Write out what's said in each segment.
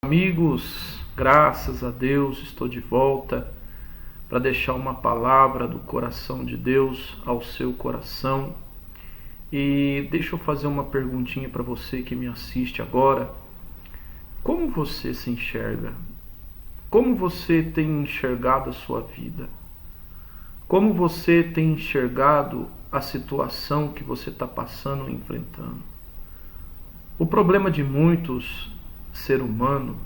Amigos, graças a Deus estou de volta para deixar uma palavra do coração de Deus ao seu coração. E deixa eu fazer uma perguntinha para você que me assiste agora. Como você se enxerga? Como você tem enxergado a sua vida? Como você tem enxergado a situação que você está passando e enfrentando? O problema de muitos ser humano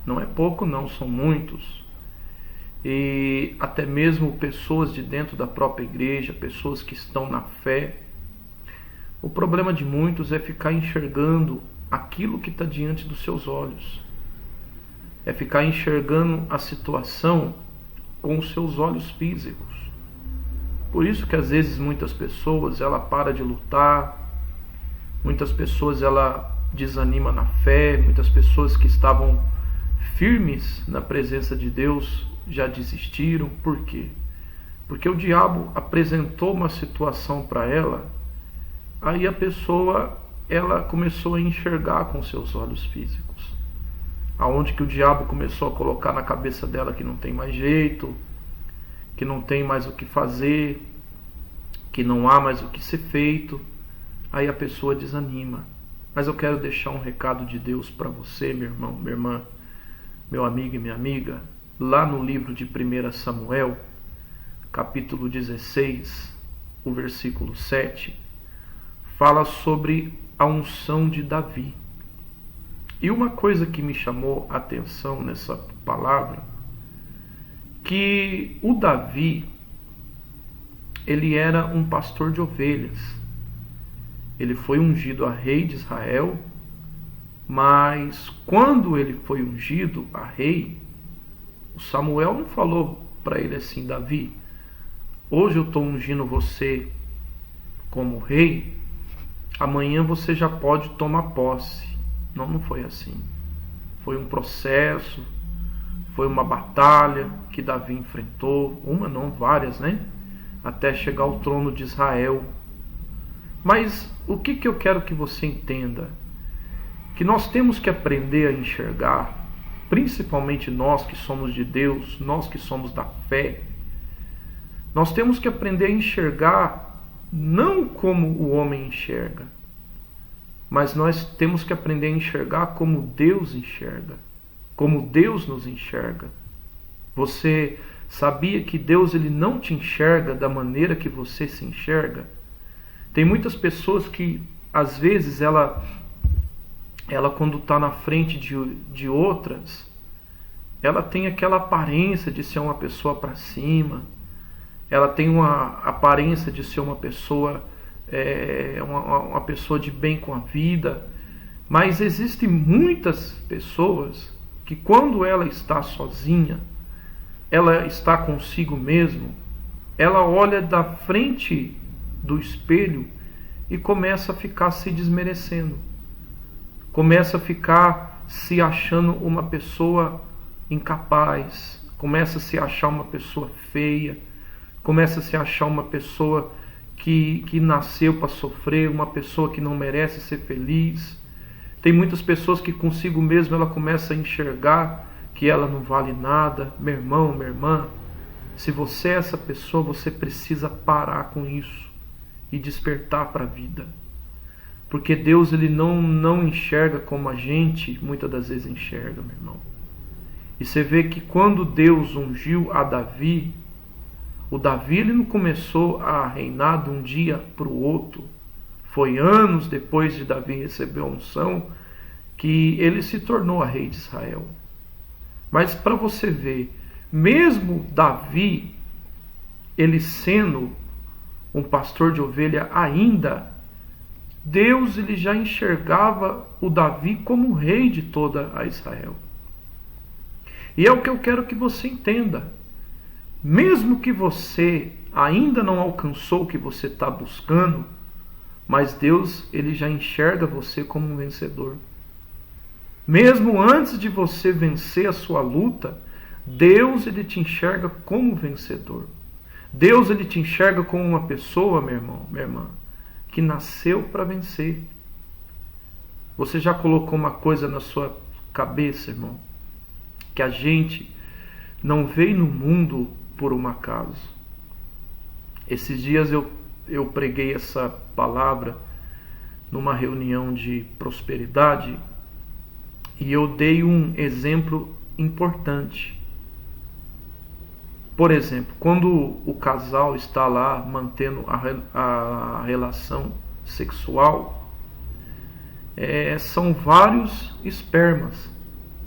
não é pouco não, são muitos. E até mesmo pessoas de dentro da própria igreja, pessoas que estão na fé. O problema de muitos é ficar enxergando aquilo que está diante dos seus olhos. É ficar enxergando a situação com os seus olhos físicos. Por isso que às vezes muitas pessoas ela para de lutar, muitas pessoas ela desanima na fé, muitas pessoas que estavam firmes na presença de Deus já desistiram. Por quê? Porque o diabo apresentou uma situação para ela, aí a pessoa ela começou a enxergar com seus olhos físicos. Aonde que o diabo começou a colocar na cabeça dela que não tem mais jeito, que não tem mais o que fazer, que não há mais o que ser feito, aí a pessoa desanima. Mas eu quero deixar um recado de Deus para você, meu irmão, minha irmã, meu amigo e minha amiga. Lá no livro de 1 Samuel, capítulo 16, o versículo 7, fala sobre a unção de Davi. E uma coisa que me chamou a atenção nessa palavra, que o Davi, ele era um pastor de ovelhas. Ele foi ungido a rei de Israel, mas quando ele foi ungido a rei, o Samuel não falou para ele assim: Davi, hoje eu estou ungindo você como rei, amanhã você já pode tomar posse. Não, não foi assim. Foi um processo, foi uma batalha que Davi enfrentou, uma não, várias, né? Até chegar ao trono de Israel. Mas o que eu quero que você entenda? Que nós temos que aprender a enxergar, principalmente nós que somos de Deus, nós que somos da fé, nós temos que aprender a enxergar não como o homem enxerga, mas nós temos que aprender a enxergar como Deus enxerga, como Deus nos enxerga. Você sabia que Deus ele não te enxerga da maneira que você se enxerga? Tem muitas pessoas que, às vezes, ela quando está na frente de outras, ela tem aquela aparência de ser uma pessoa para cima, ela tem uma aparência de ser uma pessoa, uma pessoa de bem com a vida, mas existem muitas pessoas que quando ela está sozinha, ela está consigo mesmo, ela olha da frente do espelho e começa a ficar se desmerecendo, começa a ficar se achando uma pessoa incapaz, começa a se achar uma pessoa feia, começa a se achar uma pessoa que nasceu para sofrer, uma pessoa que não merece ser feliz. Tem muitas pessoas que consigo mesmo ela começa a enxergar que ela não vale nada. Meu irmão, minha irmã, se você é essa pessoa, você precisa parar com isso e despertar para a vida. Porque Deus ele não enxerga como a gente muitas das vezes enxerga, meu irmão. E você vê que quando Deus ungiu a Davi, o Davi ele não começou a reinar de um dia para o outro. Foi anos depois de Davi receber a unção que ele se tornou a rei de Israel. Mas para você ver, mesmo Davi, ele sendo um pastor de ovelha ainda, Deus ele já enxergava o Davi como rei de toda a Israel. E é o que eu quero que você entenda. Mesmo que você ainda não alcançou o que você está buscando, mas Deus ele já enxerga você como um vencedor. Mesmo antes de você vencer a sua luta, Deus ele te enxerga como vencedor. Deus ele te enxerga como uma pessoa, meu irmão, minha irmã, que nasceu para vencer. Você já colocou uma coisa na sua cabeça, irmão, que a gente não veio no mundo por um acaso. Esses dias eu preguei essa palavra numa reunião de prosperidade e eu dei um exemplo importante. Por exemplo, quando o casal está lá mantendo a relação sexual, são vários espermas,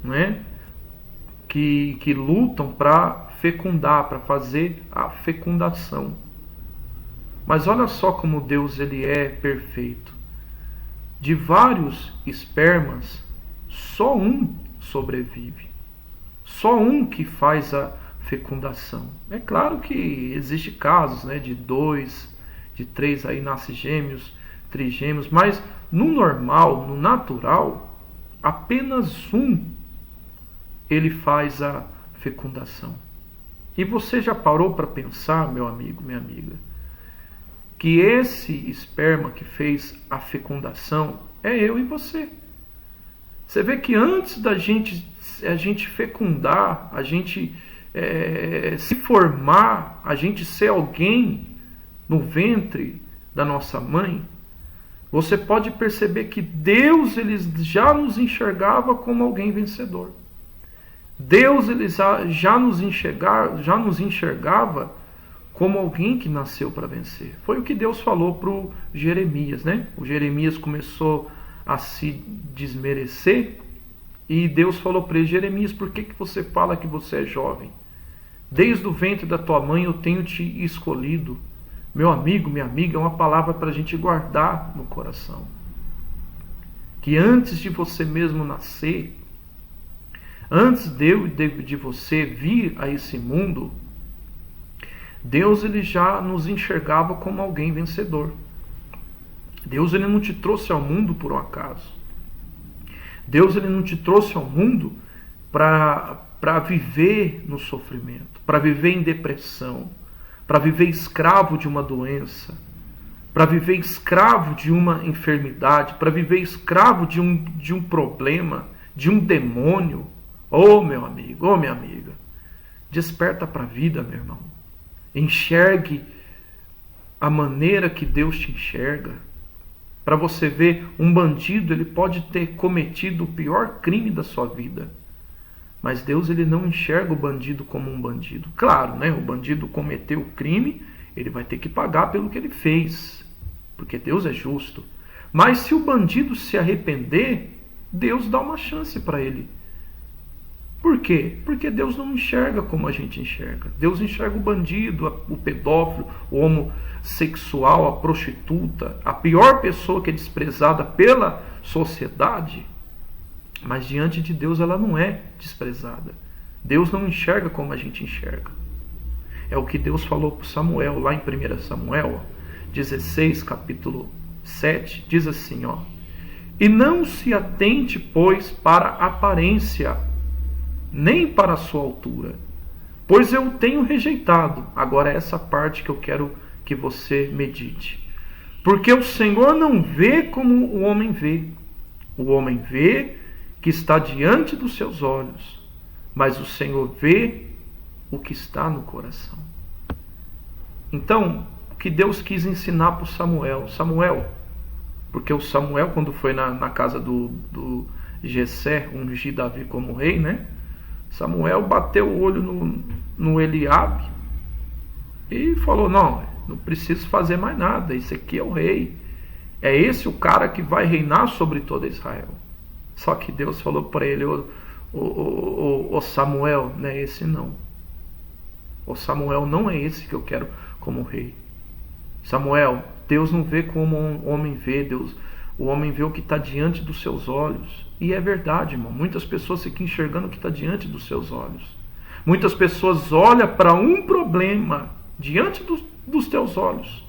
né, que lutam para fecundar, para fazer a fecundação. Mas olha só como Deus ele é perfeito. De vários espermas, só um sobrevive. Só um que faz a fecundação. É claro que existe casos, né, de 2, de 3 aí nasce gêmeos, trigêmeos, mas no normal, no natural, apenas um ele faz a fecundação. E você já parou para pensar, meu amigo, minha amiga, que esse esperma que fez a fecundação é eu e você. Você vê que antes da gente fecundar, a gente se formar, a gente ser alguém no ventre da nossa mãe, você pode perceber que Deus ele já nos enxergava como alguém vencedor. Deus ele já nos enxergava como alguém que nasceu para vencer. Foi o que Deus falou para o Jeremias, né? O Jeremias começou a se desmerecer e Deus falou para ele: Jeremias, por que você fala que você é jovem? Desde o ventre da tua mãe eu tenho te escolhido. Meu amigo, minha amiga, é uma palavra para a gente guardar no coração. Que antes de você mesmo nascer, antes de você vir a esse mundo, Deus ele já nos enxergava como alguém vencedor. Deus ele não te trouxe ao mundo por um acaso. Deus ele não te trouxe ao mundo para viver no sofrimento, para viver em depressão, para viver escravo de uma doença, para viver escravo de uma enfermidade, para viver escravo de um problema, de um demônio. Oh, meu amigo, oh, minha amiga, desperta para a vida, meu irmão. Enxergue a maneira que Deus te enxerga. Para você ver, um bandido ele pode ter cometido o pior crime da sua vida, mas Deus ele não enxerga o bandido como um bandido. Claro, né? O bandido cometeu o crime, ele vai ter que pagar pelo que ele fez, porque Deus é justo. Mas se o bandido se arrepender, Deus dá uma chance para ele. Por quê? Porque Deus não enxerga como a gente enxerga. Deus enxerga o bandido, o pedófilo, o homossexual, a prostituta, a pior pessoa que é desprezada pela sociedade. Mas diante de Deus ela não é desprezada. Deus não enxerga como a gente enxerga. É o que Deus falou para Samuel, lá em 1 Samuel 16, capítulo 7, diz assim, ó: E não se atente, pois, para a aparência, nem para a sua altura, pois eu tenho rejeitado. Agora essa parte que eu quero que você medite. Porque o Senhor não vê como o homem vê. O homem vê que está diante dos seus olhos, mas o Senhor vê o que está no coração. Então, o que Deus quis ensinar para o Samuel, porque o Samuel, quando foi na casa do Jessé, ungir Davi como rei, né? Samuel bateu o olho no Eliabe e falou: não preciso fazer mais nada, esse aqui é o rei, é esse o cara que vai reinar sobre toda Israel. Só que Deus falou para ele: o Samuel, não é esse não. O Samuel não é esse que eu quero como rei. Samuel, Deus não vê como o homem vê, o homem vê o que está diante dos seus olhos. E é verdade, irmão. Muitas pessoas ficam enxergando o que está diante dos seus olhos. Muitas pessoas olham para um problema diante dos teus olhos.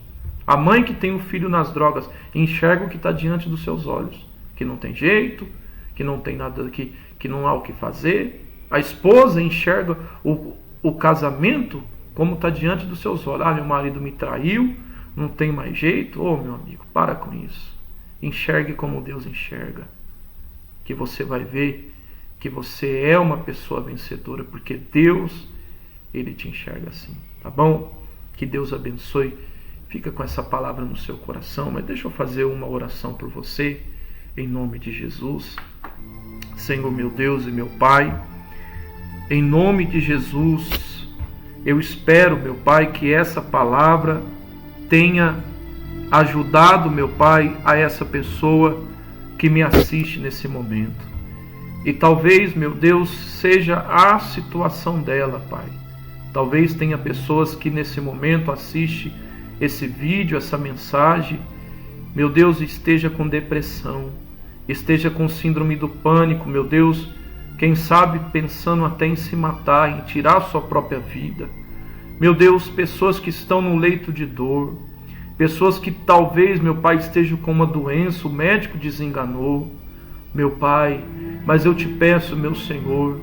A mãe que tem um filho nas drogas enxerga o que está diante dos seus olhos. Que não tem jeito, que não tem nada, que não há o que fazer. A esposa enxerga o casamento como está diante dos seus olhos. Ah, meu marido me traiu, não tem mais jeito. Oh, meu amigo, para com isso. Enxergue como Deus enxerga, que você vai ver que você é uma pessoa vencedora, porque Deus, Ele te enxerga assim, tá bom? Que Deus abençoe. Fica com essa palavra no seu coração, mas deixa eu fazer uma oração por você, em nome de Jesus. Senhor meu Deus e meu Pai, em nome de Jesus, eu espero, meu Pai, que essa palavra tenha ajudado, meu Pai, a essa pessoa que me assiste nesse momento. E talvez, meu Deus, seja a situação dela, Pai. Talvez tenha pessoas que nesse momento assistem esse vídeo, essa mensagem, meu Deus, esteja com depressão, esteja com síndrome do pânico, meu Deus, quem sabe pensando até em se matar, em tirar a sua própria vida. Meu Deus, pessoas que estão no leito de dor, pessoas que talvez, meu Pai, estejam com uma doença, o médico desenganou, meu Pai, mas eu te peço, meu Senhor,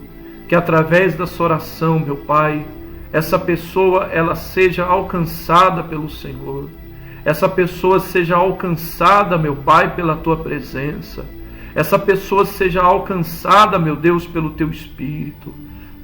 que através dessa oração, meu Pai, essa pessoa ela seja alcançada pelo Senhor, essa pessoa seja alcançada, meu Pai, pela Tua presença, essa pessoa seja alcançada, meu Deus, pelo Teu Espírito.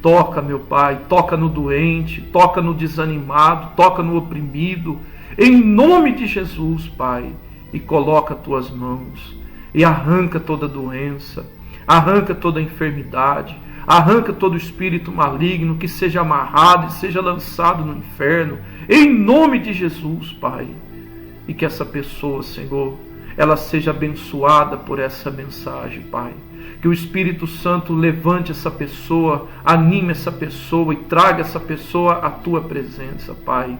Toca, meu Pai, toca no doente, toca no desanimado, toca no oprimido, em nome de Jesus, Pai, e coloca as Tuas mãos, e arranca toda doença, arranca toda enfermidade, arranca todo espírito maligno que seja amarrado e seja lançado no inferno, em nome de Jesus, Pai. E que essa pessoa, Senhor, ela seja abençoada por essa mensagem, Pai. Que o Espírito Santo levante essa pessoa, anime essa pessoa e traga essa pessoa à Tua presença, Pai.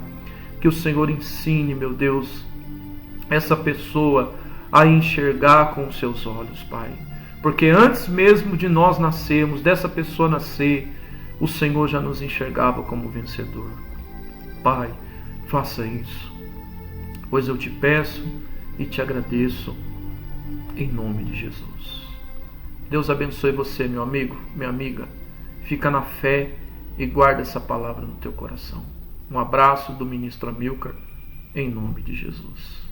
Que o Senhor ensine, meu Deus, essa pessoa a enxergar com os seus olhos, Pai. Porque antes mesmo de nós nascermos, dessa pessoa nascer, o Senhor já nos enxergava como vencedor. Pai, faça isso, pois eu te peço e te agradeço, em nome de Jesus. Deus abençoe você, meu amigo, minha amiga. Fica na fé e guarda essa palavra no teu coração. Um abraço do ministro Amilcar, em nome de Jesus.